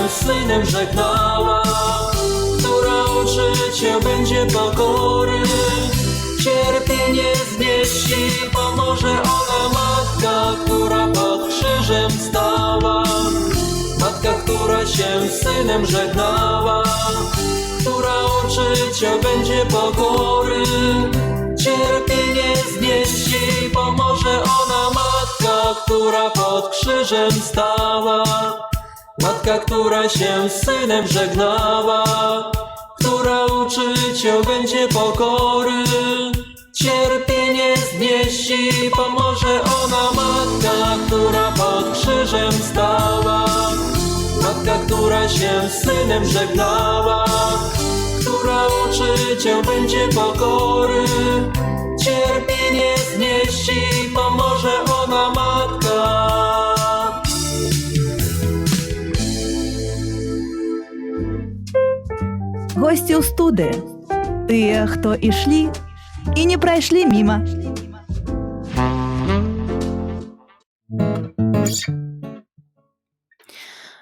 synem żegnała, która uczyć cię będzie pokory. Cierpienie znieść pomoże ona, matka, która pod krzyżem stała. Matka, która się z synem żegnała, która uczyć cię będzie pokory. Cierpienie znieść pomoże ona, matka, która pod krzyżem stała. Matka, która się z synem żegnała, która uczyć cię będzie pokory. Cierpienie znieść pomoże ona, matka, która pod krzyżem stała. Matka, która się z synem żegnała, która uczyć cię będzie pokory. Cierpienie znieść pomoże ona, matka. Гості у студії. Ті, хто ішли і не пройшли мимо.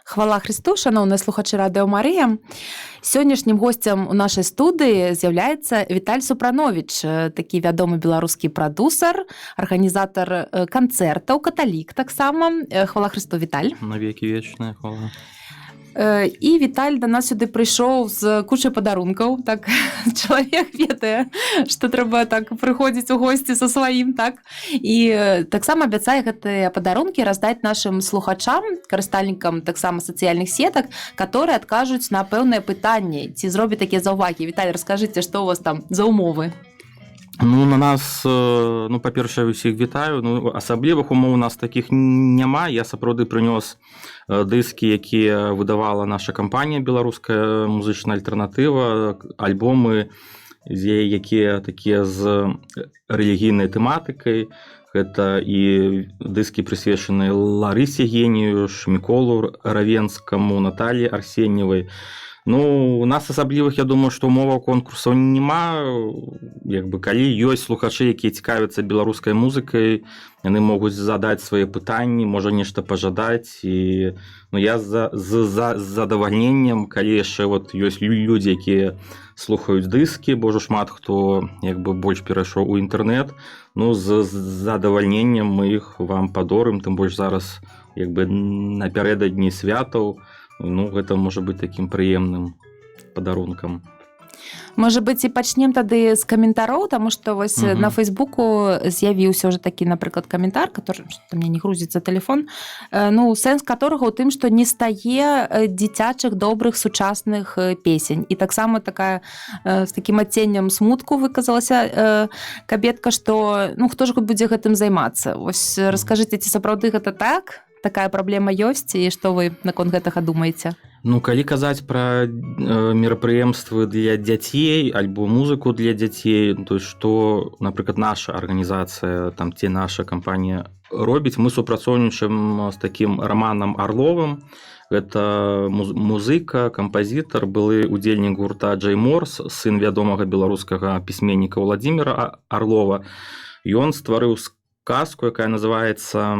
Хвала Христу, шановні слухачі Радіо Марія. Сьогоднішнім гостем у нашій студії з'являється Віталь Супранович, такий відомий білоруський продюсер, організатор концертів, католік так само. Хвала Христу, Віталь. Навіки вічне, хвала. І Віталь до нас сюди прийшов з кучою подарунків. Так, чоловік ведає, що треба так приходити у гості зі своїм, так. І так само обіцяє ці подарунки роздати нашим слухачам, користальникам так само соціальних сеток, які відкажуть на певне питання, ці зроблять такі зауваги. Віталь, розкажіть, що у вас там за умови? Ну, на нас, ну, па-першае, усіх вітаю. Ну, асаблівых умоў у нас такіх няма. Я сапраўды прынёс дыскі, якія выдавала наша кампанія «Беларуская музычная альтэрнатыва», альбомы, якія такія з рэлігійнай тэматыкай. Гэта і дыскі, прысвечаныя Ларысе Геніюш, Міколу Равенскаму, Натальі Арсеньевай. Ну, у нас асаблівых, я думаю, што умоваў конкурсаў няма. Як бы, калі ёсць слухачы, якія цікавяцца беларускай музыкай, яны могуць задаць свае пытанні, можа нешта пажадаць. І, ну, я з задавальненнем, калі яшчэ вот ёсць людзі, якія слухаюць дыскі, бо ўжо шмат хто як бы больш перайшоў у інтэрнэт, ну, з задавальненнем мы іх вам падорым, тым больш зараз як бы напярэдадні святаў. Ну, гэта можа быць такім прыемным падарункам. Можа быць, і пачнем тады з каментароў, таму што вось на Фейсбуку з'явіўся ўжо такі, напрыклад, каментар, который мне не грузіцца тэлефон, ну, сэнс которого ў тым, што не стае дзіцячых добрых сучасных песень. І таксама такая з такім адценнем смутку выказалася кабетка, што ну хто ж будзе гэтым займацца? Вось раскажыце, ці сапраўды гэта так? Такая праблема ёсць, і што вы наконт гэтага думаеце? Ну, калі казаць пра мерапрыемствы для дзяцей альбо музыку для дзяцей, то што, напрыклад, наша арганізацыя, там ці наша кампанія робіць, мы супрацоўнічаем з такім Романам Арловым. Гэта музыка, кампазітар, былы удзельнік гурта Джей Морс, сын вядомага беларускага пісьменніка Владзіміра Арлова. Ён стварыў сказку, якая называецца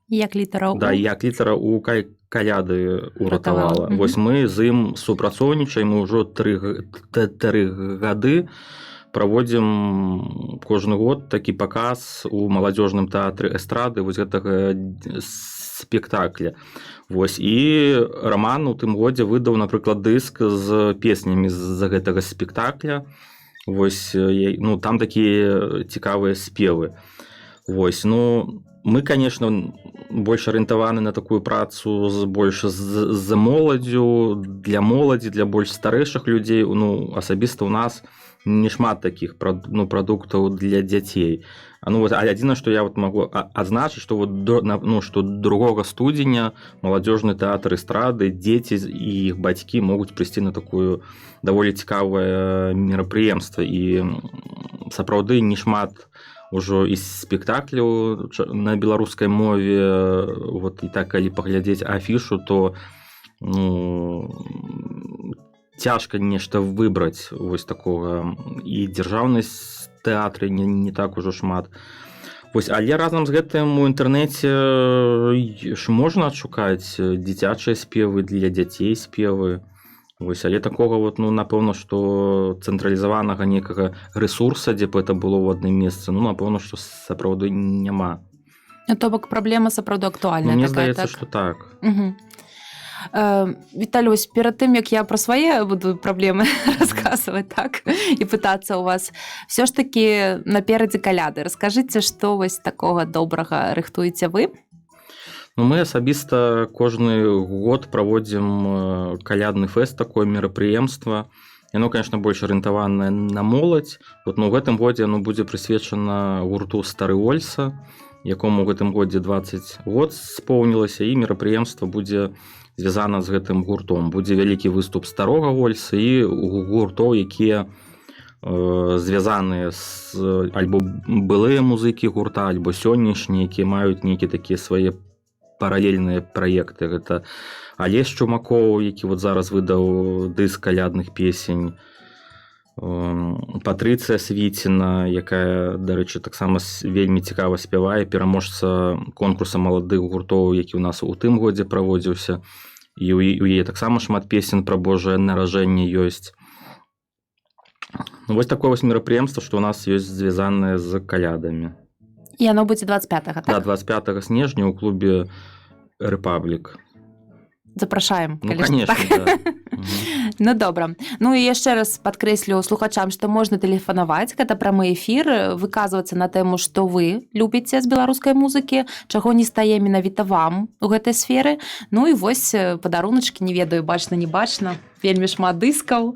Як літара У. Да, як літара У каляды уратавала. Вось мы з ім супрацоўнічаем, мы ўжо 3 гады праводзім кожны год такі паказ у маладзёжным тэатры эстрады вось гэтага спектакля. Вось, і Роман у тым годзе выдаў, напрыклад, дыск з песнямі з гэтага спектакля. Вось, ну, там такія цікавыя спевы. Вось, ну, мы, конечно, больш арыентаваны на такую працу больш з моладзю, для моладзі, для больш старэйшых людзей. Ну, асабіста ў нас не шмат такіх прадуктаў для дзяцей. Ну, вот, адзінае, што я вот магу адзначыць, што вот, ну, што 2 студзеня маладзёжны тэатр эстрады, дзеці і іх бацькі могуць прыйсці на такую даволі цікавае мерапрыемства. І сапраўды не шмат ўжо і спектакляў на беларускай мове. Вот, і так, калі паглядзець афішу, то ну, цяжка нешта выбраць вось такога. І дзяржаўнасць тэатры не так ужо шмат. Вось, але разам з гэтым у інтэрнэце ж можна адшукаць дзіцячыя спевы, для дзяцей спевы. Вось, але такога вот, ну, напэўна, што цэнтралізаванага некага рэсурса, дзе б это было ў адным месцы, ну, напэўна, што сапраўды няма. То бок праблема сапраўды актуальная. Мне такая, здаецца, так? што так. Віталюсь, перад тым, як я пра свае буду праблемы расказваць, так, і пытацца ў вас, все ж такі наперадзе каляды. Раскажыце, што вось такога добрага рыхтуеце вы? Ну, мы асабіста кожны год праводзім калядны фэст, такое мерапрыемства. Яно, конечно, больш арыентаванае на моладзь. Вот, ну, у гэтым годзе оно будзе прысвечана гурту Стары Ольса, якому у гэтым годзе 20 год споўнілася, і мерапрыемства будзе звязана з гэтым гуртом. Будзе вялікі выступ Старога Ольса і гуртоў, якія звязаныя з альбо былыя музыкі гурта, альбо сённяшнія, якія маюць нейкія такія свае паралельныя праекты. Гэта Алесь Чумакоў, які вот зараз выдаў дыск калядных песень, Патрыцыя Свіціна, якая, дарэчы, таксама вельмі цікава спявае, пераможца конкурса маладых гуртоў, які ў нас у тым годзе праводзіўся, і у яе таксама шмат песен пра Божае наражэнне ёсць. Ну, вось такое вось мерапрыемства, што ў нас ёсць звязанае з калядамі. І оно будзе 25-го, так? Да, 25 снежня ў клубе «Рэпаблік». Запрашаем, Ну, калі што конечно, так. да. Ну, добра. Ну, і яшчэ раз падкрэслю слухачам, што можна тэлефанаваць, гэта прамы эфір, выказвацца на тэму, што вы любіце з беларускай музыкі, чаго не стае менавіта вам у гэтай сферы. Ну, і вось падаруначкі, не ведаю, бачна, не бачна, вельмі шмат дыскаў.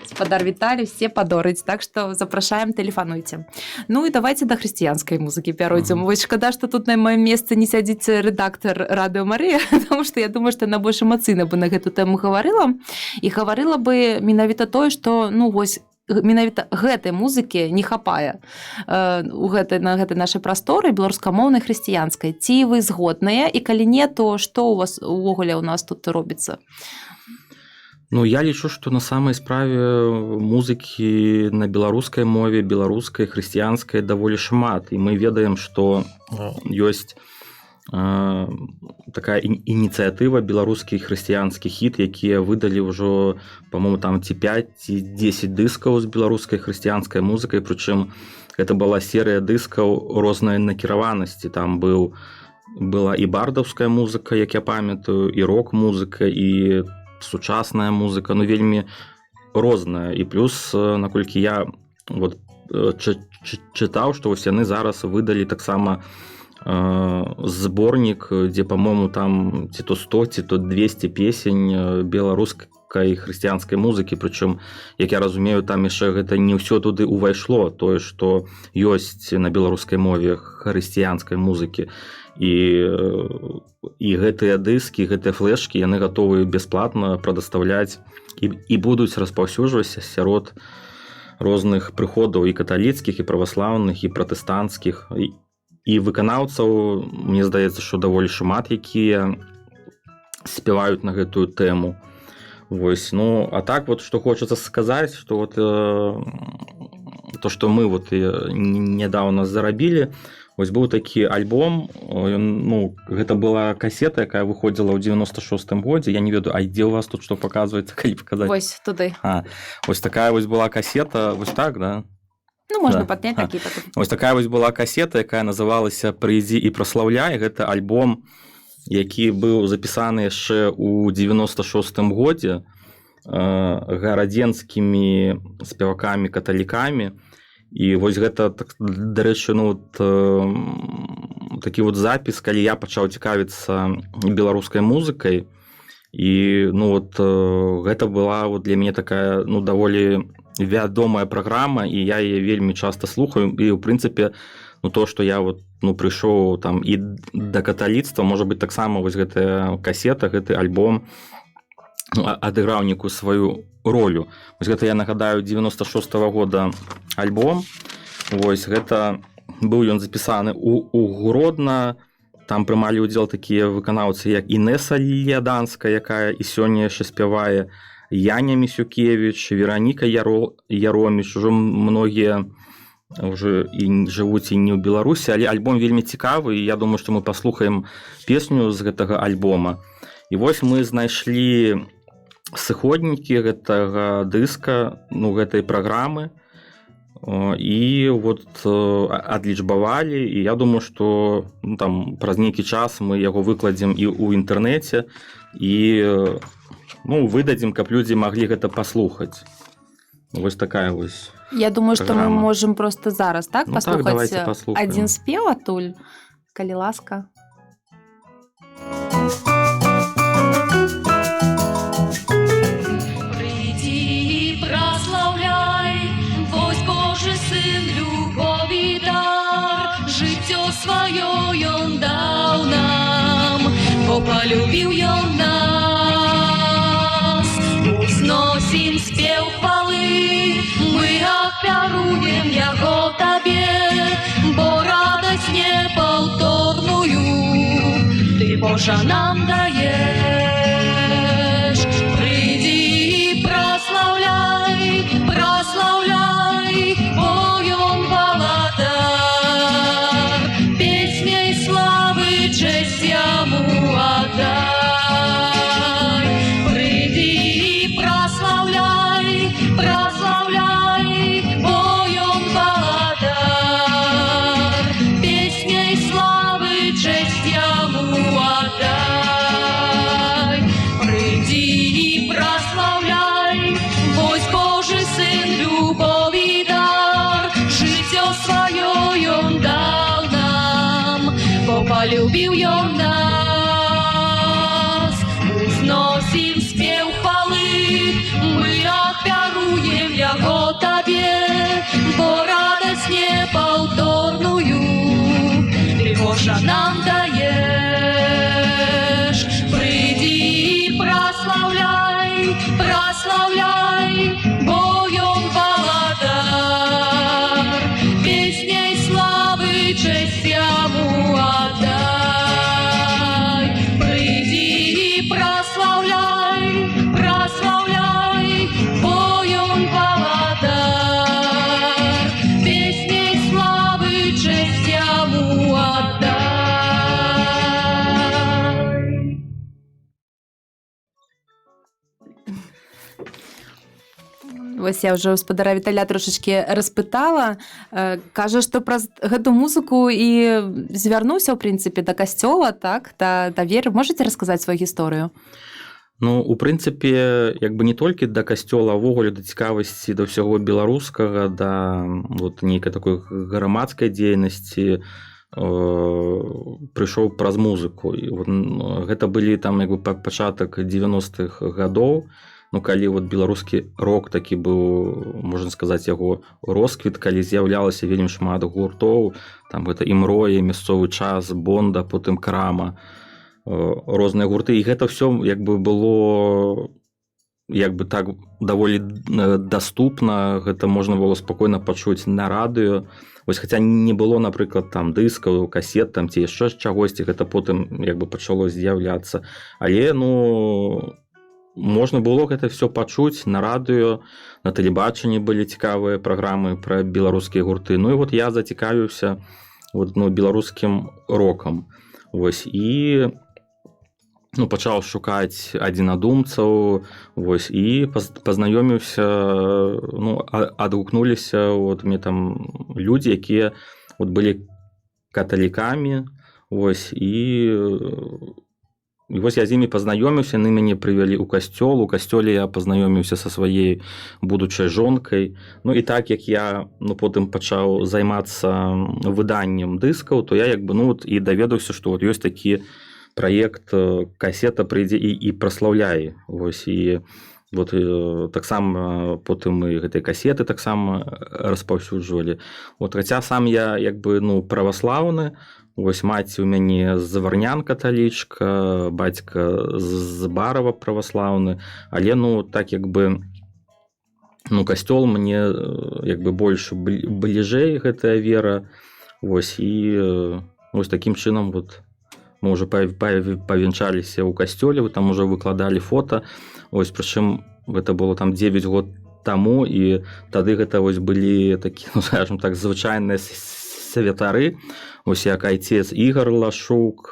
Спадар Віталій, все падорыць, так што запрашаем, тэлефануйце. Ну, і давайте да хрысціянскай музыкі пяройдзем. Вось шкада, што тут на маім месцы не сядзіць рэдактар Радыё Марыя, потому што я думаю, што яна больш эмацыйна бы на гэту тэму гаварыла, і гаварыла бы менавіта тое, што, ну, вось, менавіта гэтай музыкі не хапае на гэтай нашай прасторы беларускамоўнай хрысціянскай. Ці вы згодныя, і калі не, то што у вас увогуле у нас тут робіцца? Ну, я лічу, што на самай справе музыкі на беларускай мове, беларускай, хрысціянскай даволі шмат. І мы ведаем, што ёсць такая ініцыятыва беларускі хрысціянскі хіт, якія выдалі ўжо, па-моему, там ці 5, ці 10 дыскаў з беларускай хрысціянскай музыкай, прычым гэта была серыя дыскаў рознай накіраванасці. Там была і бардаўская музыка, як я памятаю, і рок-музыка, і сучасная музыка, ну, вельмі розная. І плюс, наколькі я вот чытаў, што вось яны зараз выдалі таксама зборнік, дзе, па-моему, там ці то 100, ці то 200 песень беларускай хрысціянскай музыкі, прычым, як я разумею, там яшчэ гэта не ўсё туды ўвайшло, тое, што ёсць на беларускай мове хрысціянскай музыкі. І гэтыя дыскі, гэтыя флешкі, яны гатовы бясплатна прадастаўляць і будуць распаўсюджвацца сярод розных прыходаў і каталіцкіх, і праваслаўных, і пратэстанцкіх. І выканаўцаў, мне здаецца, што даволі шмат, якія спяваюць на гэтую тэму. Вось, ну, а так вот, што хочацца сказаць, што вот то, што мы вот нядаўна зарабілі, вось быў такі альбом, ну, гэта была касета, якая выходзіла ў 96-м годзе, я не ведаю, а дзе у вас тут што паказваецца, калі паказаць? Вось, туды. Вось такая вось была касета, вось так, да? Ну, можна падняць такі потым. Вось такая вось была касета, якая называлася «Прыйдзі і праслаўляй». Гэта альбом, які быў запісаны яшчэ ў 96-м годзе гарадзенскімі спевакамі-каталікамі. І вось гэта, дарэчы, ну, такі вот запіс, калі я пачаў цікавіцца беларускай музыкай. І, ну, вот гэта была вот для мяне такая, ну, даволі вядомая праграма, і я яе вельмі часта слухаю. І, ў прынцыпе, ну, то, што я вот, ну, прыйшоў там і да каталіцтва, можа быць, таксама вось гэтая касета, гэты альбом адыграў некую сваю ролю. Вось гэта, я нагадаю, 96-го года альбом. Вось гэта быў ён запісаны у Гродна. Там прымалі ўдзел такія выканаўцы, як Інеса Леаданская, якая і сёння яшчэ спявае, Яня Місюкевіч, Вераніка Яроміч, ужо многія уже і жывуць і не ў Беларусі, але альбом вельмі цікавы, і я думаю, што мы паслухаем песню з гэтага альбома. І вось мы знайшлі сыходнікі гэтага дыска, ну, гэтай праграмы, і вот адлічбавалі, і я думаю, што ну, там праз нейкі час мы яго выкладзем і ў інтэрнэце, і ну, выдадзім, каб людзі маглі гэта паслухаць. Вось такая вось. Я думаю, што мы праграма. можам просто зараз так Ну так, давайте паслухаць паслухаем. адзін спеў адтуль, калі ласка. Прийди, прославляй, вось Божий Сын, любові дар, життя своє Он дав нам, бо полюбив Он нас. Узносим спев хвали, мы опяруем Его Тебе, бо радость неповторную Ты, Боже, нам даешь. Приди, прославляй, прославляй, ой, Он володар, песней славы честь Ему отдай. Приди, прославляй, прославляй, ой, Он володар, песней славы честь Ему отдай. Приди, прославляй, вось Божий Сын, любові дар, життя своє Он дав нам, бо полюбив Он нас. Узносим спев хвали, мы опяруем Его Тебе, бо радость неповторную Ты, Боже, нам даешь. Приди, прославляй, прославляй, бо Он володар, песней славы честь Ему отдай. Приди, прославляй, прославляй, бо Он володар, песней славы честь Ему отдай. Вось я ўжо гаспадара Віталя трошачкі распытала. Кажа, што праз гэту музыку і звярнуўся, ў прынцыпе, да касцёла, так, да веры. Можаце расказаць сваю гісторыю? Ну, у прынцыпе, як бы не толькі да касцёла, а ўвогуле да цікавасці да ўсяго беларускага, да вот нейкай такой грамадскай дзейнасці прыйшоў праз музыку. І вот, гэта былі там як бы пачатак 90-х гадоў, ну, калі вот беларускі рок такі быў, можна сказаць, яго росквіт, калі з'яўлялася вельмі шмат гуртоў, там гэта Імроя, Мясцовы час, Бонда, потым Крама, розныя гурты, і гэта ўсё як бы было як бы так даволі даступна, гэта можна было спакойна пачуць на радыё. Вось, хаця не было, напрыклад, там дыскаў, касет там ці яшчэ чагосьці, гэта потым як бы пачало з'яўляцца. Але, ну, можна было гэта все пачуць на радыё, на тэлебачанні былі цікавыя праграмы пра беларускія гурты. Ну і вот я зацікавіўся вот, ну, беларускім рокам. Вось, і ну, пачаў шукаць адзінадумцаў, вось, і пазнаёміўся, ну, адгукнуліся вот, мне там людзі, якія вот, былі каталікамі, вось, і вось я з імі пазнаёміўся, яны мяне прывялі ў касцёл. У касцёле я пазнаёміўся са сваёй будучай жонкай. Ну і так як я ну, потым пачаў займацца выданнем дыскаў, то я як бы ну, вот, і даведаўся, што вот ёсць такі праект касета прыйдзе і праслаўляе. Вось, і вот, таксама потым мы гэтыя касеты таксама распаўсюджвалі. Вот, хаця сам я як бы ну, праваслаўны. Вось маці ў мяне заварнян каталічка, бацька з Барава праваслаўны, але ну так як бы ну касцёл мне як бы больш бліжэй гэтая вера. Вось і вось такім чынам вот мы ўжо павянчаліся ў касцёле, там ужо выкладалі фота. Вось прычым гэта было там 9 год таму, і тады гэта вось былі такі, ну, скажем так, звычайныя святары, вось як айцец Ігар Лашук,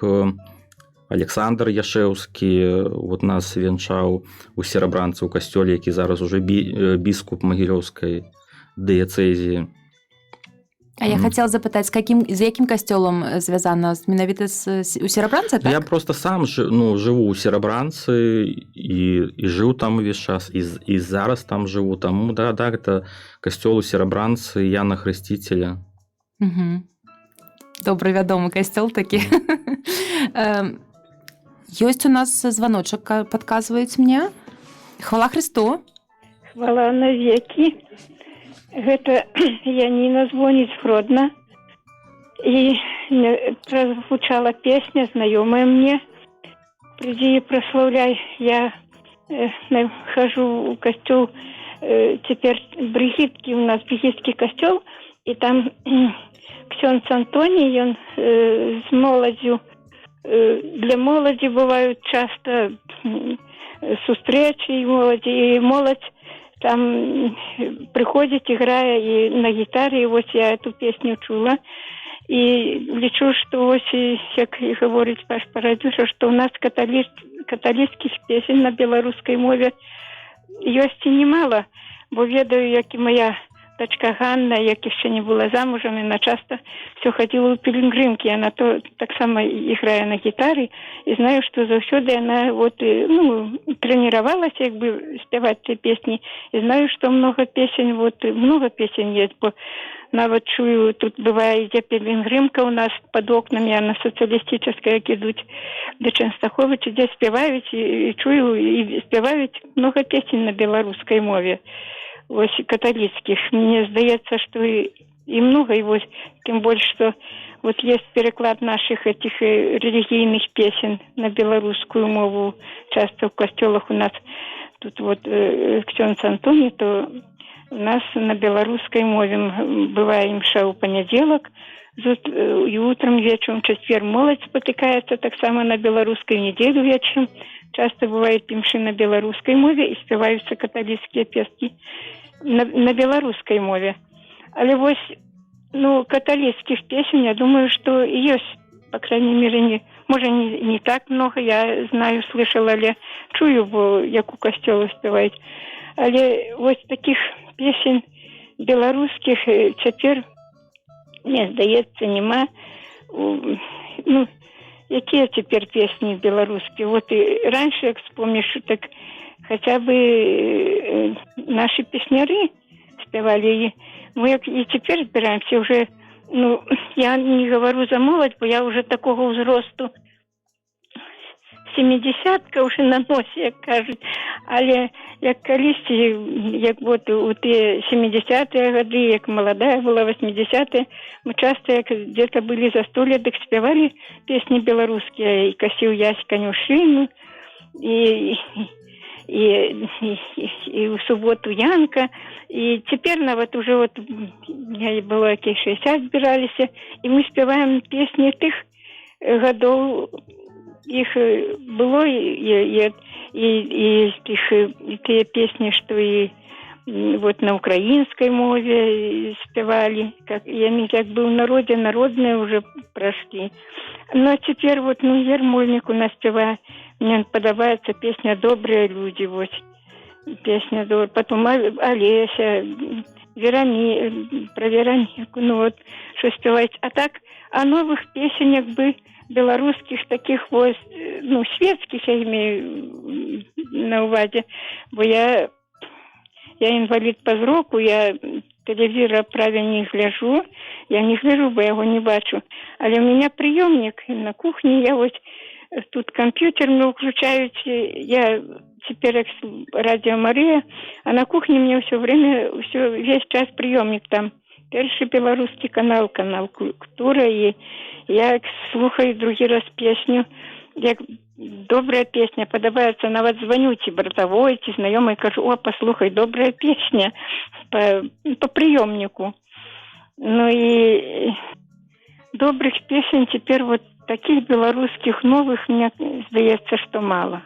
Александр Яшэўскі вот нас вянчаў у Серабранцы ў касцёле, які зараз уже біскуп Магілёўскай дыяцэзіі. А я хацела запытаць, з якім касцёлам звязана? Менавіта у Серабранцы, так? Я просто сам жыву ў Серабранцы і жыў там увесь час, і зараз там жыву. Таму, да, гэта касцёл у Серабранцы Яна Хрысціцеля. Добры вядомы касцёл такі. Ёсць у нас званочак, падказваюць мне. Хвала Христу. Хвала навекі. Гэта Яніна звоніць з Гродна. І прозвучала песня, знаёмая мне. «Приди и прославляй». Я хожу в костёл, теперь Бригитки, у нас Бригитский костёл, и там ксёндз Антоний, он с молодью, для молоді бывают часто сустрэчи и молодь там приходит, играя и на гитаре, и вот я эту песню чула. И лічу, что ось, як і говорить ваш парадюша, что у нас каталіцкіх песен на беларускай мове ёсць і немало, бо ведаю, як і моя дочка Ганна, як яшчэ не была замужем, она часто все ходила у пилигримки, она то так само играя на гитаре, и знаю, что заўсёды она вот, тренировалась, як бы спевать эти песни, и знаю, что много песен есть, бо нават чую, тут бывае ідзе пілігримка у нас под окнами, она социалистическая, як ідуць до Ченстаховича, дзе спеваюць, і чую, і спеваюць много песен на беларускай мове. Ось католицких. Мне здаецца, что и много, и вот тем больше, что вот есть переклад наших этих религийных песен на белорусскую мову. Часто в костелах у нас тут вот ксёндз Антоний, то у нас на белорусской мове бывает имша у понеделок, и утром, вечером, четверг молодь спотыкается, так само на белорусской неделю вечером. Часто бывает имши на белорусской мове и спеваются католические песни на белорусской мове. Але вось, католических песен, я думаю, что есть, по крайней мере, может, не так много, я знаю, слышала, але чую, бо як у костёла спевают. Але вот таких песен белорусских цяпер, мне здаецца, нема. Какие теперь песни белорусские? Вот и раньше, как вспомнишь, так хотя бы наши песняры спевали. Мы и теперь збираемся уже, я не говорю за молодь, бо я уже такого взросту, 70-ка уже на носе, як кажуть. Але як колись, як вот у те 70-е годы, як молодая была, 80-е, мы часто, як где-то были застолья, так спевали песни белорусские, и «Косил ясь конюшину», и у субботу Янка. И теперь вот уже вот, я было який 60 збирались, и мы спеваем песни тех годов. Их было и те песни, что и вот на украинской мове спевали, как бы в народе, народные уже прошли. Но теперь вот, Ермольник у нас спевает, мне подобается песня «Добрые люди», вот, песня «Добрые», потом Олеся, про Веронику, вот, что спевать. А так, о новых песенях бы белорусских таких вот, светских, я имею на увазі, бо я інвалід по зроку, я телевізор правильно не гляжу, бо я його не бачу. Але у мене прийомник на кухні, я ось тут комп'ютер мне включают, я теперь радио Мария, а на кухне мне весь час приемник там. Перший белорусский канал «Культура», и я слухаю другий раз песню, як добрая песня, подобается, нават звоню ці братовой, ці знайомой, кажу, послухай, добрая песня по приемнику. И добрых песен теперь вот таких белорусских новых, мне здаецца, что мало.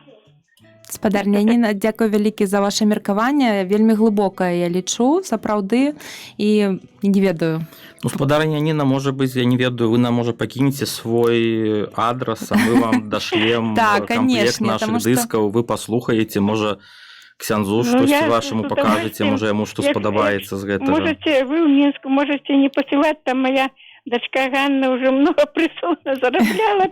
Спадарня Ніна, дзякуй вялікі за ваше меркаванне. Вельмі глыбокае, я лічу, сапраўды, і не ведаю. Ну, спадарня Ніна, можа быць, я не ведаю, вы нам, можа, пакінеце свой адрас, а мы вам дашлем Так, комплект конечно, наших потому что- дыскаў, вы паслухаеце, можа, ксяндзу штосьці я вашаму з пакажаце, удовольствием, можа, яму што як- спадабаецца з гэтага. Можете, вы в Минск можете не посылать, там моя дочка Ганна уже много присутственно зарабляла.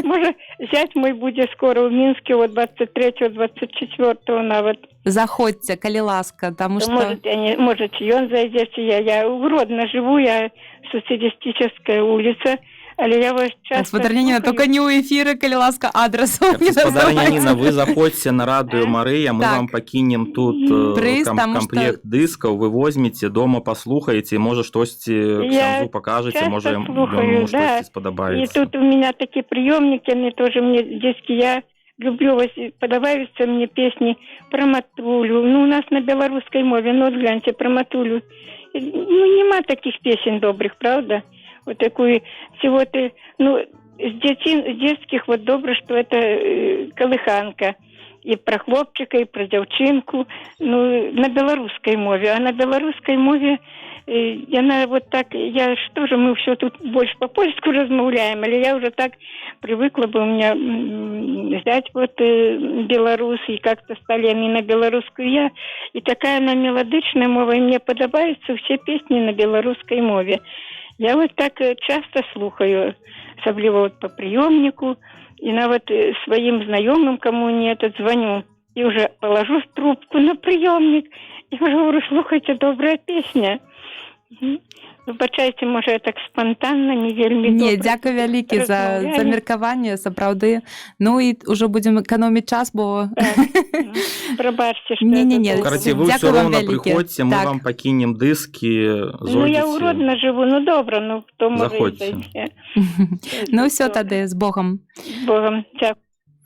Может, зять мой будет скоро в Минске, вот 23-24 навод. Заходзьце, калі ласка, таму што... Может, он зайдете. Я у Гродно живу, я социалистическая улица. Але я вас часто Спадарня Ніна, слухаю. толькі не ў эфіры, калі ласка, адрасу не Спадарня называйце. Ніна, вы заходзьце на радыё Марыя, мы Так. вам пакінем тут Прыз, таму камплект дыскаў, вы возьмеце, дома паслухаеце, можа, штосьці ксяндзу пакажаце, часто можа, слухаю, яму да. штосьці И спадабаецца. тут у меня такие приемники, мне тоже, мне детские, я люблю, подаваются мне песни про Матулю. Ну, у нас на белорусской мове, ну, вот гляньте, про Матулю. Ну, нема таких песен добрых, правда? Вот такую, всего ты, ну, с детских вот добро, что это колыханка. И про хлопчика, и про девчинку, ну, на белорусской мове. А на белорусской мове она вот так, я что же, мы все тут больше по-польски размовляем, или я уже так привыкла бы, у меня взять вот белорус, и как-то стали они на белорусскую я, и такая она мелодичная мова, и мне подобаются все песни на белорусской мове. Я вот так часто слухаю, особливо вот по приемнику, и на вот своим знакомым, кому не этот, звоню, и уже положу трубку на приемник, и уже говорю, слухайте, добрая песня. Вибачайте, може, я так спонтанно, не вельмі Не, добре дзякуй вялікі за размаўляю. меркаванне, сапраўды. Ну і ўжо будзем эканоміць час, бо... Пробачте, что Не-не-не, это было. Карацей, вы Дзякуй ўсё вам роўна вялікі. прыходзьце, мы Так. вам пакінем дыскі, Ну, я зойдзеце. уродно живу, ну, добре, ну, хто може Заходьте. зайти. Ну ўсё тады, з Богом. З Богом, дякую.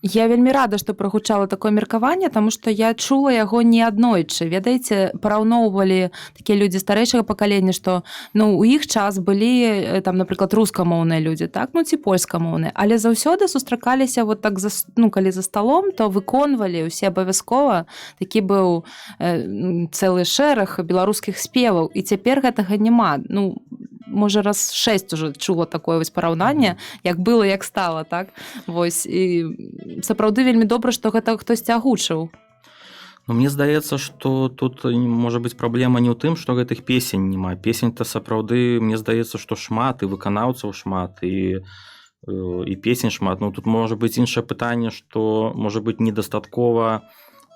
Я вельмі рада, што прагучала такое меркаванне, таму што я чула яго не аднойчы. Ведаеце, параўноўвалі такія людзі старэйшага пакалення, што ну, у іх час былі, там, напрыклад, рускамоўныя людзі, так, ну, ці польскамоўныя, але заўсёды сустракаліся вот так, ну, калі за сталом, то выконвалі ўсе абавязкова. Такі быў цэлы шэраг беларускіх спеваў, і цяпер гэтага няма. Ну, можа, раз 6 уже чула такое вось параўнанне, як было, як стала, так? Вось, і сапраўды вельмі добра, што гэта хтосьці агучыў. Ну, мне здаецца, што тут можа быць праблема не ў тым, што гэтых песень няма. Песень-то сапраўды, мне здаецца, што шмат, і выканаўцаў шмат, і песень шмат. Ну, тут можа быць іншае пытанне, што, можа быць, недастаткова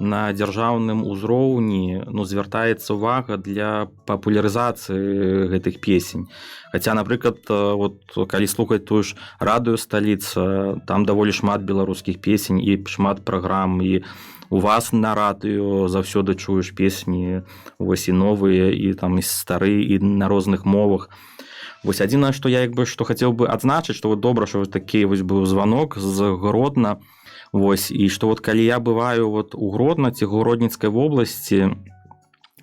на дзяржаўным узроўні, ну, звяртаецца ўвага для папулярызацыі гэтых песень. Хаця, напрыклад, вот, калі слухаць тую ж радыё «Сталіца», там даволі шмат беларускіх песень і шмат праграм, і у вас на радыё заўсёды чуеш песні, вось і новыя, і там і старыя, і на розных мовах. Вось адзінае, што я як бы што хацеў бы адзначыць, што вот добра, што такі вось быў званок з Гродна. Вось, і што вот калі я бываю вот у Гродна ці Гродніцкай вобласці,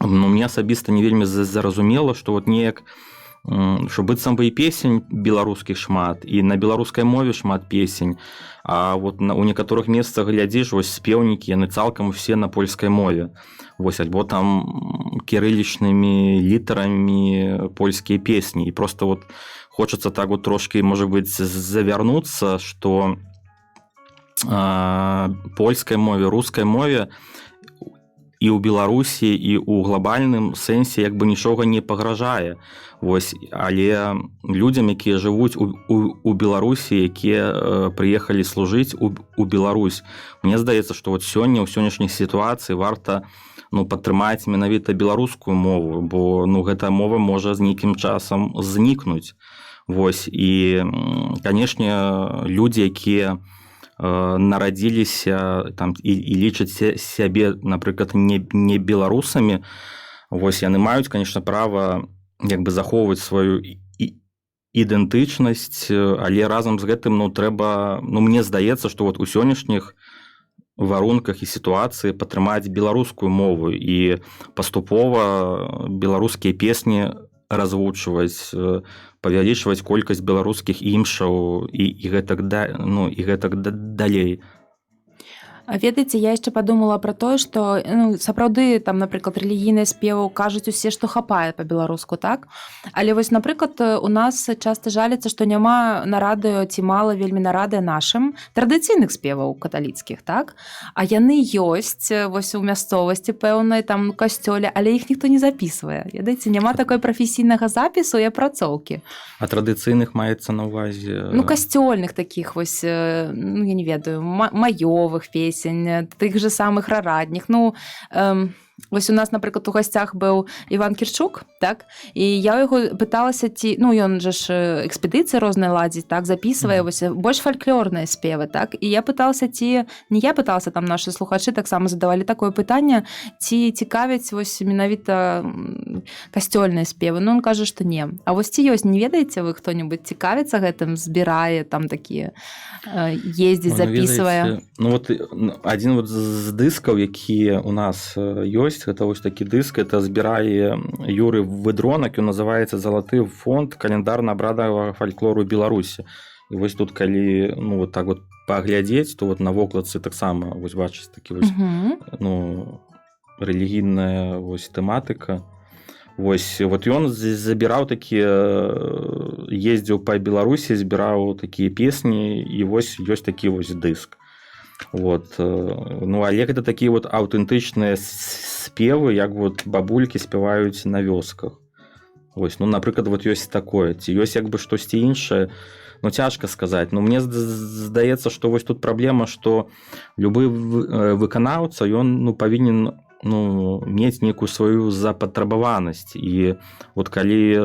ну, мне асабіста не вельмі зразумела, што вот неяк, што быццам бы і песень беларускіх шмат, і на беларускай мове шмат песень, а вот у некаторых месцах глядзіш, вось спеўнікі, яны цалкам усе на польскай мове. Вось, альбо там кірылічнымі літарамі польскія песні. І просто вот хочацца так вот трошки, можа быць, завярнуцца, што польскай мове, рускай мове і ў Беларусі, і ў глобальным сэнсе як бы нічога не пагражае. Вось, але людзям, якія жывуць у Беларусі, якія прыехалі служыць у Беларусь, мне здаецца, што вот сёння, ў сённяшняй сітуацыі варта, ну, падтрымаць менавіта беларускую мову, бо, ну, гэтая мова можа з нейкім часам знікнуць. Вось, і, канешне, людзі, якія нарадзіліся там і лічаць сябе, напрыклад, не беларусамі, вось, яны маюць, конечно, права як бы захоўваць сваю ідэнтычнасць, але разам з гэтым, ну, трэба, ну, мне здаецца, што вот у сённяшніх варунках і сітуацыі падтрымаць беларускую мову і паступова беларускія песні развучваць, павялічваць колькасць беларускіх імшаў і гэтак далей. А ведаеце, я яшчэ падумала пра тое, што сапраўды там, напрыклад, рэлігійныя спевы кажуць усе, што хапае па-беларуску, так? Але вось, напрыклад, у нас часта жаліцца, што няма на радыё ці мала вельмі на радыё нашым традыцыйных спеваў каталіцкіх, так? А яны ёсць вось у мясцовасці пэўнай, там у касцёле, але іх ніхто не запісвае. Ведаеце, няма такой прафесійнага запісу і апрацоўкі. А традыцыйных маецца на ўвазе? Касцёльных такіх вось, я не ведаю, маёвых песень, тых же самых рарадніх. Вось у нас, напрыклад, у гасцях быў Іван Кірчук, так? І я ў яго пыталася, ці... ён же ж экспедыцыі розныя ладзіць, так? Запісвае вось больш фальклорныя спевы, так? І я пыталася, не я пыталася, там нашы слухачы таксама задавалі такое пытанне, ці цікавяць вось менавіта касцёльныя спевы. Он кажа, што не. А вось ці ёсць, не ведаеце вы хто-небудзь цікавіцца гэтым, збірае там такія, ездзіць, запісвае? Адзін з дыскаў, якія у нас ёсць, гэта вось такі дыск, это збірае Юры Выдронак, ён называецца «Залаты фонд календарна-абрадавага фальклору Беларусі». І вось тут, калі так паглядзець, то на вокладцы таксама вось бачыць такі вось рэлігійная тэматыка. Вось ён забіраў такія, ездзіў па Беларусі, збіраў такія песні, і вось ёсць такі вось дыск. Але гэта такія аўтэнтычныя спевы, як бабулькі спяваюць на вёсках. Напрыклад, ёсць такое. Ці ёсць штосьці іншае, цяжка сказаць. Мне здаецца, што вось тут праблема, што любы выканаўца, ён павінен мець нейкую сваю запатрабаванасць. І калі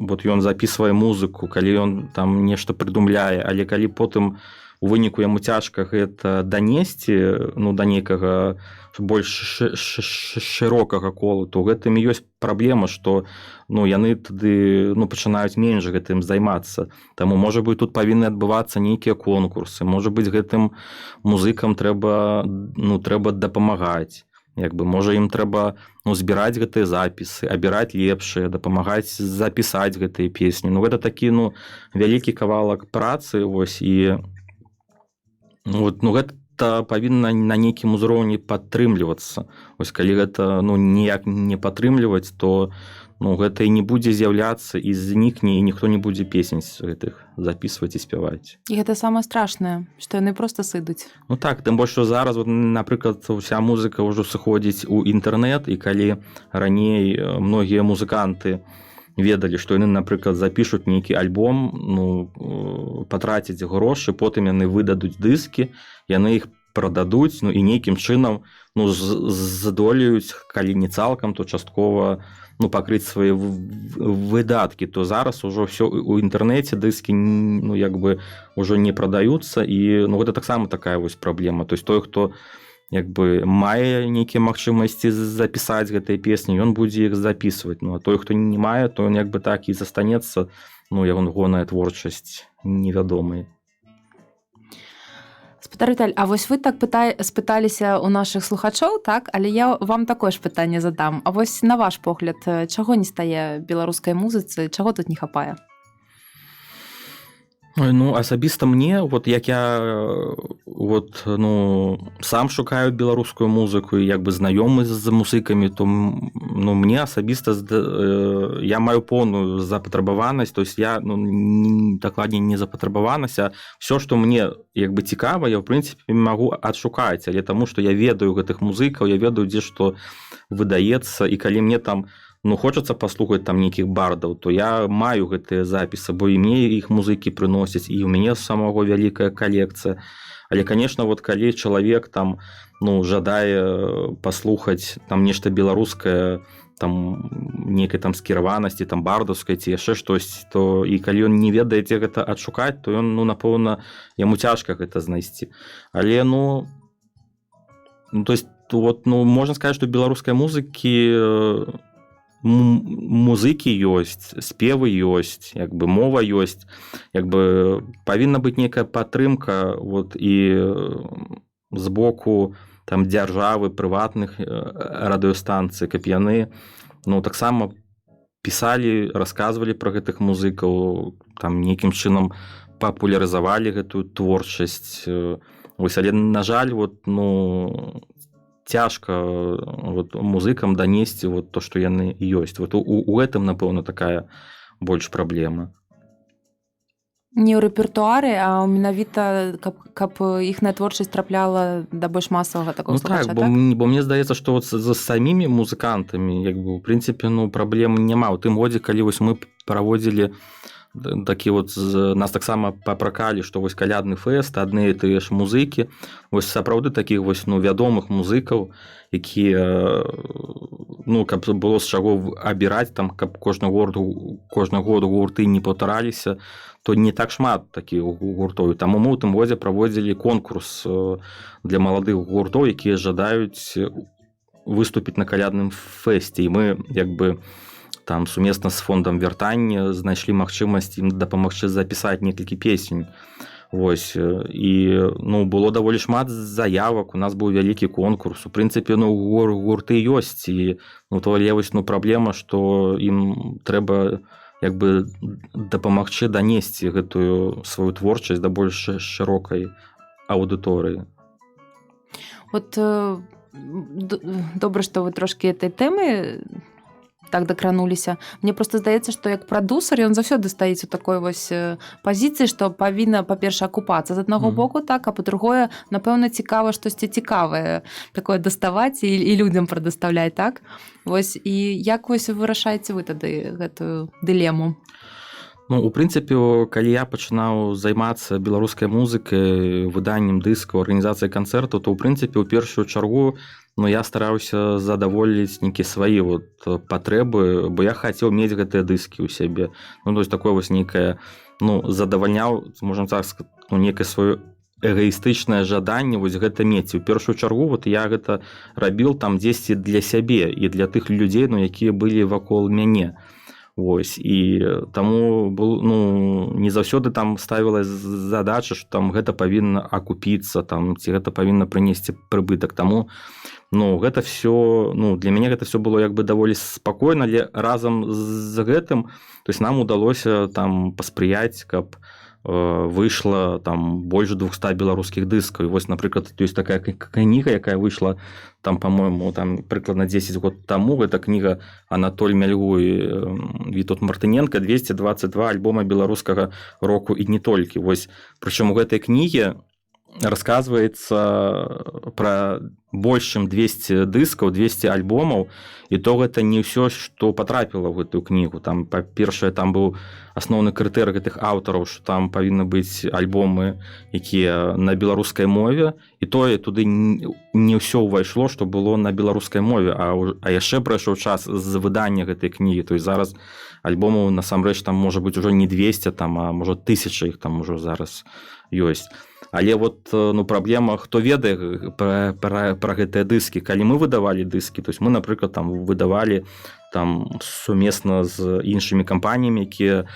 ён запісвае музыку, калі ён там нешта прыдумляе, але калі потым у выніку яму цяжка гэта данесці да нейкага больш шырокага колу, то гэтым і ёсць праблема, што яны тады пачынаюць менш гэтым займацца. Таму, можа быць, тут павінны адбывацца нейкія конкурсы, можа быць, гэтым музыкам трэба дапамагаць. Можа, ім трэба збіраць гэтыя запісы, абіраць лепшыя, дапамагаць запісаць гэтыя песні. Гэта такі вялікі кавалак працы, і гэта павінна на нейкім узроўні падтрымлівацца. Калі гэта ніяк не падтрымліваць, то гэта і не будзе з'яўляцца, і знікне, і ніхто не будзе песень гэтых запісваць і спяваць. І гэта самае страшнае, што яны проста сыдуць. Так, тым больш, што зараз, напрыклад, уся музыка ўжо сыходзіць у інтэрнэт, і калі раней многія музыканты ведалі, што яны, напрыклад, запішуць нейкі альбом, патрацяць грошы, потым яны выдадуць дыскі, яны іх прададуць, і нейкім чынам здолеюць, калі не цалкам, то часткова пакрыць свае выдаткі, то зараз ужо ўсё у інтэрнэце, дыскі ўжо не прадаюцца, і гэта таксама такая вось праблема. То есть той, хто мае нейкія магчымасці запісаць гэтыя песні, ён будзе іх запісваць. А той, хто не мае, то ён так і застанецца, ягоная творчасць невядомая. Спадар Віталь, а вось вы так спыталіся ў нашых слухачоў, так? Але я вам такое ж пытанне задам. А вось на ваш погляд, чаго не стае беларускай музыцы, чаго тут не хапае? Асабіста мне, як я сам шукаю беларускую музыку і знаёмы з музыкамі, то мне асабіста я маю поўную запатрабаванасць, то есть я дакладней не запатрабаванасць, а все, што мне цікава, я в прынцыпе магу адшукаць, але таму, што я ведаю гэтых музыкаў, я ведаю, дзе што выдаецца, і калі мне там хочацца паслухаць там нейкіх бардаў, то я маю гэтыя запісы, бо і мне іх музыкі прыносяць, і ў мяне самого вялікая калекцыя. Але, конечно, калі чалавек там жадае паслухаць там нешта беларускае, там нейкай там скіраванасці, там бардаўскай ці яшчэ штось, то і калі ён не ведае, дзе гэта адшукаць, то ён, напэўна, яму цяжка гэта знайсці. Але, то есть, можна сказаць, што беларускай музыкі ёсць, спевы ёсць, мова ёсць, павінна быць нейкая падтрымка і з боку там дзяржавы, прыватных радыёстанцый, каб яны таксама пісалі, расказвалі пра гэтых музыкаў, там нейкім чынам папулярызавалі гэтую творчасць, Вось, але на жаль, вот, ну, цяжка вот, музыкам данесці вот, то, што яны ёсць. Вот, у гэтым, напэўна, такая больш праблема. Не ў рэпертуары, а менавіта каб іхная творчасць трапляла да больш масавага такого слухача, так? Бо мне здаецца, што вот за самімі музыкантамі як бы, у прынцыпе, ну, праблем няма. У тым годзе, калі вось мы праводзілі такі вот, нас таксама папракалі, што вось калядны фэст, адны і тыя ж музыкі, вось сапраўды такіх вось, ну, вядомых музыкаў, якія, ну, каб было з чаго абіраць, там, каб кожны год гурты не паўтараліся, то не так шмат такіх гуртоў. Таму мы ў тым годзе праводзілі конкурс для маладых гуртоў, якія жадаюць выступіць на калядным фэсце. І мы, як бы, там сумесна з фондам вяртання знайшлі магчымасць ім дапамагчы запісаць некалькі песень. Вось. І, ну, было даволі шмат заявак, у нас быў вялікі конкурс. У прынцыпе, ну, гурты ёсць. І, ну, то вось, ну, праблема, што ім трэба як бы дапамагчы данесці гэтую сваю творчасць да больш шырокай аўдыторыі. Вот добра, што вы трошкі этой тэмы так дакрануліся. Мне просто здаецца, што як прадусер ён заўсёды стаіць у такой вось пазіцыі, што павінна, па-першае, акупацца з аднаго боку, так, а па-другое, напэўна, цікава штосьці цікавае такое даставаць і людзям прадастаўляць, так? Вось, і як вось вырашаеце вы тады гэтую дылему? Ну, у прынцыпе, калі я пачынаў займацца беларускай музыкай, выданнем дыскаў, арганізацыяй канцэртаў, то, у прынцыпе, у першую чаргу, ну, я стараўся задаволіць нейкія свае вот патрэбы, бо я хацеў мець гэтыя дыскі ў сябе. Ну, то есть такое вось нейкае, ну, задавальняў, можна так сказаць, ну, нейкае сваё эгоістычнае жаданне вось гэта мець. У першую чаргу вот я гэта рабіў там дзесьці для сябе і для тых людзей, ну, якія былі вакол мяне. Вось, і таму ну, не заўсёды там ставілась задача, што там гэта павінна акупіцца, там, ці гэта павінна прынесці прыбытак. Таму, ну, гэта все, ну, для мяне гэта все было як бы даволі спакойна, але разам з гэтым, то есть нам удалося там паспрыяць, каб выйшла там больш 200 беларускіх дыскаў. І вось, напрыклад, ёсць такая кніга, якая выйшла там, по-моему, там прыкладна 10 год таму. Гэта кніга Анатоль Мяльгу і Вітаўт Мартыненка, 222 альбома беларускага року і не толькі. Вось, прычым у гэтай кніге расказваецца пра больш чым 200 дыскаў, 200 альбомаў, і то гэта не ўсё, што патрапіла ў гэтую кнігу. Там, па-першае, там быў асноўны крытэрый гэтых аўтараў, што там павінны быць альбомы, якія на беларускай мове, і тое туды не ўсё ўвайшло, што было на беларускай мове, а яшчэ прайшоў час з выдання гэтай кнігі. То есть зараз альбомаў насамрэч там можа быць ужо не 200, там, а можа 1000 іх там ужо зараз ёсць. Але вот, ну, праблема, хто ведае пра гэтыя дыскі. Калі мы выдавалі дыскі, то есть мы, напрыклад, там выдавалі там сумесна з іншымі кампаніямі, якія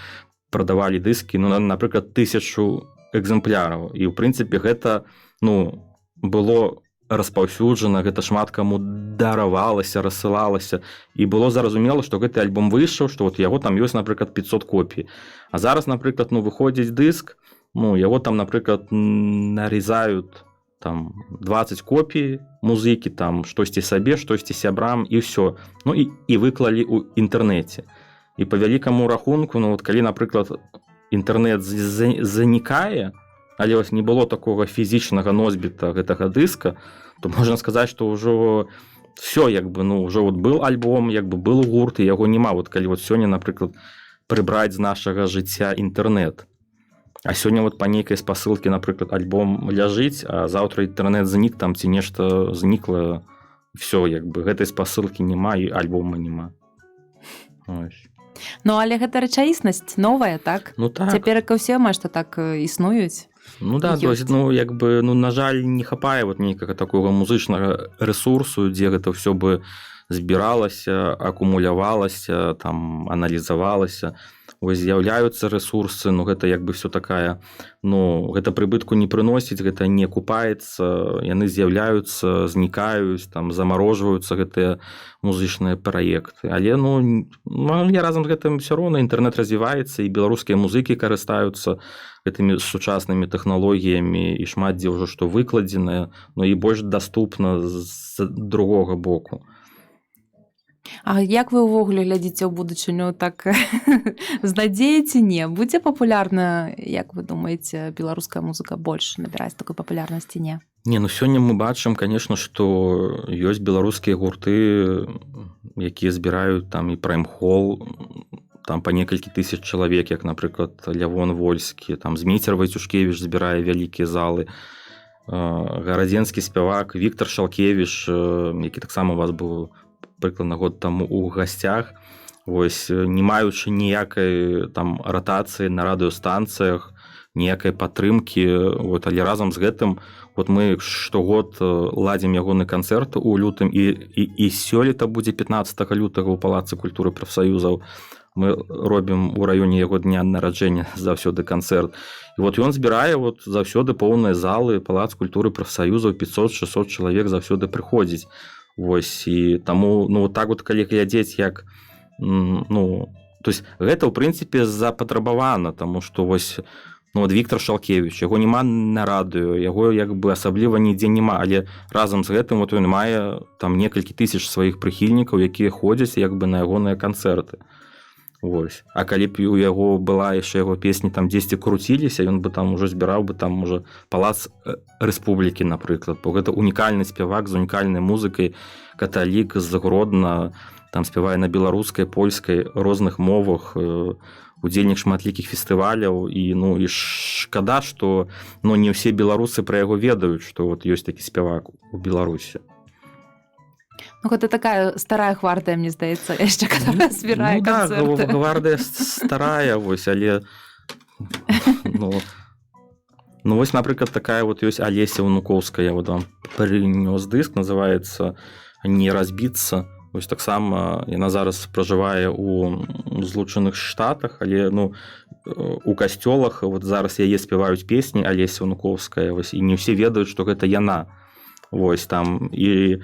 прадавалі дыскі, ну, напрыклад, 1000 экземпляраў. І, ў прынцыпе, гэта, ну, было распаўсюджана, гэта шмат каму даравалася, рассылалася, і было зразумела, што гэты альбом выйшаў, што вот яго там ёсць, напрыклад, 500 копій. А зараз, напрыклад, ну, выходзіць дыск, ну, яго там, напрыклад, нарезают там 20 копій музыкі, там штосьці сабе, штосьці сябрам, і ўсё. Ну, і выклалі ў інтэрнэце. І па вялікаму рахунку, ну, вот калі, напрыклад, інтэрнэт занікае, але вось не было такога фізічнага носьбіта гэтага дыска, то можна сказаць, што ўжо все, як бы, ну, ўжо вот был альбом, як бы был гурт, і яго няма. Вот калі вот сёння, напрыклад, прыбраць з нашага жыцця інтэрнэт. А сёння вот па нейкай спасылкі, напрыклад, альбом ляжыць, а заўтра інтэрнэт знік там, ці нешта знікла, все, як бы гэтай спасылкі няма і альбома няма. Ось. Ну, але гэта рэчаіснасць новая, так? Ну, так. Цяперака ўсе, амаль што так існуюць. Ну да, то есть, ну, як бы, ну, на жаль, не хапае вот нейкага такога музычнага ресурсу, дзе гэта все бы збіралася, акумулявалася, там, аналізавалася. вось з'яўляюцца рэсурсы, ну гэта як бы все такая, ну гэта прыбытку не прыносіць, гэта не купаецца, яны з'яўляюцца, знікаюць, там замарожваюцца гэтыя музычныя праекты. Але я разам з гэтым все роўна інтэрнэт развіваецца, і беларускія музыкі карыстаюцца гэтымі сучаснымі тэхналогіямі, і шмат дзе ўжо што выкладзенае, ну і больш даступна з другога боку. А як вы ўвогуле глядзіце ў будучыню, так з надзеяй ці не? Будзе папулярна, як вы думаеце, беларуская музыка больш набіраць такой папулярнасці, не? Не, ну сёння мы бачым, конечно, што ёсць беларускія гурты, якія збіраюць там і прайм-хол, там па некалькі тысяч чалавек, як, напрыклад, Лявон Вольскі, там Зміцер Вайцюшкевіч збірае вялікія залы, гарадзенскі спявак Віктар Шалкевіч, які таксама у вас быў прыкладна год таму у гасцях, вось, не маючы ніякай там ратацыі на радыёстанцыях, ніякай падтрымкі, вот, але разам з гэтым вот мы штогод ладзім ягоны канцэрт у лютым, і сёлета будзе 15 лютага ў Палацы культуры прафсаюзаў. Мы робім у раёне яго дня нараджэння заўсёды канцэрт. І вот ён збірае вот заўсёды поўныя залы, Палац культуры прафсаюзаў, 500-600 чалавек заўсёды прыходзіць. Вось, і таму, ну, так вот, калі глядзець, як, ну, то есть гэта, ў прынцыпе, запатрабавана, таму што, вось, ну, вот Віктар Шалкевіч, яго няма на радыё, яго, як бы, асабліва нідзе няма, але разам з гэтым, вот, ён мае там некалькі тысяч сваіх прыхільнікаў, якія ходзяць, як бы, на ягоныя канцэрты. Вось. А калі б у яго была яшчэ яго песні там дзесьці круціліся, ён бы там уже збіраў бы там уже Палац Рэспублікі, напрыклад, бо гэта унікальны спявак з унікальнай музыкай, каталік з Гродна, там спявае на беларускай, польскай, розных мовах, удзельнік шматлікіх фестываляў, і, ну, і шкада, што, ну, не ўсе беларусы пра яго ведаюць, што вот ёсць такі спявак у Беларусі. Ну, гэта такая старая гвардыя, мне здаецца, яшчэ, которая збірае канцэрты. Да, гвардыя старая, вось, але ну, вось, напрыклад, такая вот ёсць Алеся Унукоўская, я вот вам прынёс дыск, называецца «Не разбіцца». Вось таксама яна зараз пражывае у Злучаных Штатах, але, ну, у касцёлах вот зараз яе спяваюць песні Алеся Унукоўская, вось, і не ўсе ведаюць, што гэта яна. Вось, там і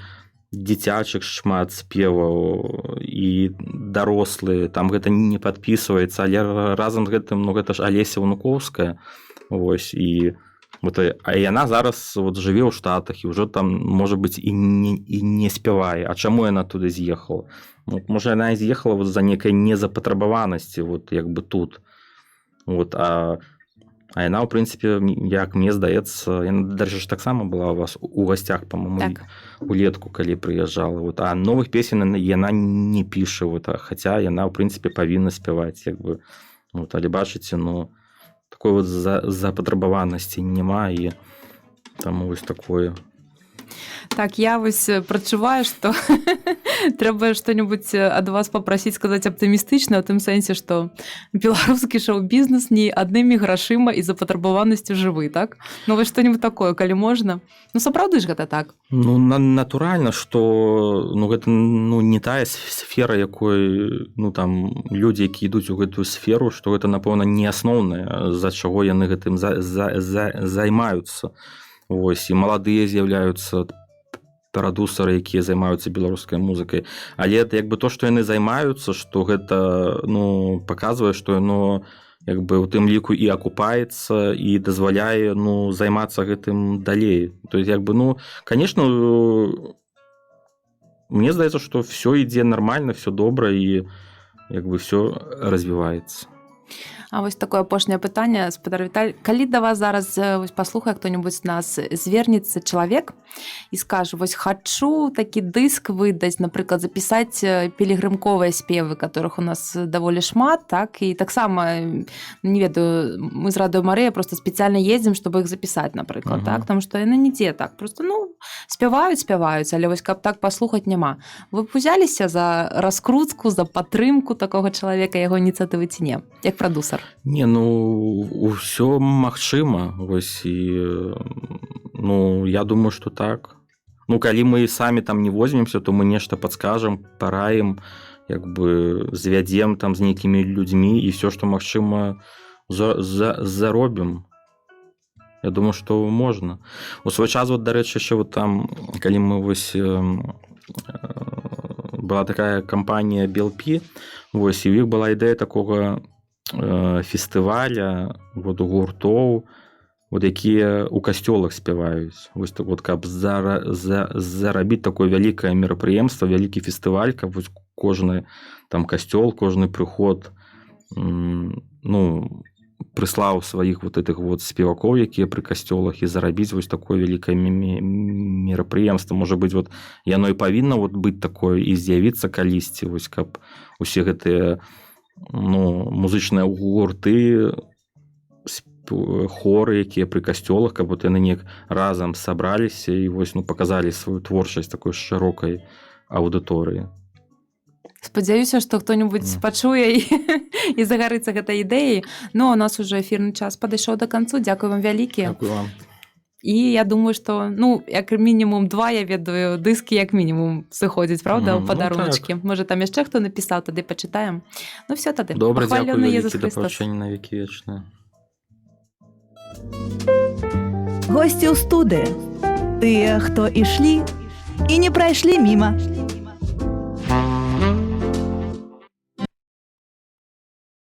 дзіцячых шмат спеваў, і дарослыя, там гэта не падпісваецца, але разам з гэтым, ну, гэта ж Алеся Унукоўская, вось, і вот, а яна зараз вот жыве ў Штатах, і ўжо там, можа быць, і не спявае. А чаму яна туды з'ехала? Ну, можа, яна з'ехала вот за некай незапатрабаванасці, вот, як бы тут. Вот, а яна, ў прынцыпе, як мне здаецца, яна, дарэчы, таксама была у вас у гасцях, па-моему, Так. улетку, калі прыязджала. Вот, а новых песен яна не піша, вот, хаця яна, ў прынцыпе, павінна спяваць, як бы. Вот, але бачыце, ну, такой вот запатрабаванасці няма, і таму вось такое. Так, я вось прачуваю, што трэба што-небудзь ад вас папрасіць сказаць аптымістычна, у тым сэнсе, што беларускі шоу-бізнес не аднымі грашыма і запатрабаванасцю жывы, так? Ну, вось што-небудзь такое, калі можна. Ну, сапраўды ж гэта так. Ну, натуральна, што, ну, гэта, ну, не тая сфера, якой, ну, там, людзі, які ідуць у гэтую сферу, што гэта, напэўна, не асноўнае, за чаго яны гэтым займаюцца. Вось, і маладыя з'яўляюцца прадусары, якія займаюцца беларускай музыкай. Але это, як бы, то, што яны займаюцца, што гэта, ну, паказвае, што яно, як бы, у тым ліку і акупаецца, і дазваляе, ну, займацца гэтым далей. То есть, як бы, ну, конечно, мне здаецца, што все ідзе нармальна, все добра, і, як бы, все развіваецца. А вось такое апошняе пытанне, спадар Віталь. Калі да вас зараз вось паслухае хто-небудзь з нас, звернецца чалавек і скажа, вось хачу такі дыск выдаць, напрыклад, запісаць пілігрымковыя спевы, которых у нас даволі шмат, так, і таксама, не ведаю, мы з Радыё Марыя просто спецыяльна ездзім, чтобы іх запісаць, напрыклад, так, таму што яны нідзе так, просто, ну, спяваюць, але вось каб так паслухаць няма. Вы б узяліся за раскрутку, за падтрымку такога чалавека, яго ініцыятывы ці не, як прадусар? Не, ну, ўсё магчыма, вось, і, ну, я думаю, што так. Ну, калі мы самі там не возьмемся, то мы нешта падскажам, параім, як бы звядзем там з нейкімі людзьмі і все, што магчыма, заробім. Я думаю, што можна. У свой час, вот, дарэчы, яшчэ вот там, калі мы вось была такая кампанія BLP, вось, і ў іх была ідэя такога фестываля, вот, гуртоў, вот, якія ў касцёлах спяваюць. Вось так вот, каб зарабіць такое вялікае мерапрыемства, вялікі фестываль, каб вось кожны там касцёл, кожны прыход, ну, прыслаў сваіх вот этих вот спевакоў, якія пры касцёлах, і зарабіць вось такое вялікае мерапрыемства. Можа быць, вот яно і павінна вот быць такое і з'явіцца калісьці, вось каб усе гэтыя, ну, музычныя гурты, хоры, якія пры касцёлах, каб вот яны неяк разам сабраліся і вось, ну, паказалі сваю творчасць такой шырокай аўдыторыі. Спадзяюся, што хто-небудзь пачуе і загарыцца гэтай ідэяй. Ну, у нас уже эфірны час падышоў да канцу. Дзякуй вам вялікі. Дзякуй вам. І я думаю, што, ну, як мінімум 2, я ведаю, дыскі як мінімум сыходзяць, правда, ў падаруначкі. Ну, так. Можа, там яшчэ хто напісаў, тады пачытаем. Ну, все тады. Добра, дзякуй Пахвалены вялікі, Езус да Христос. пабачэння на векі вечныя. Госці ў студыі. Тыя, хто ішлі і не прайшлі міма.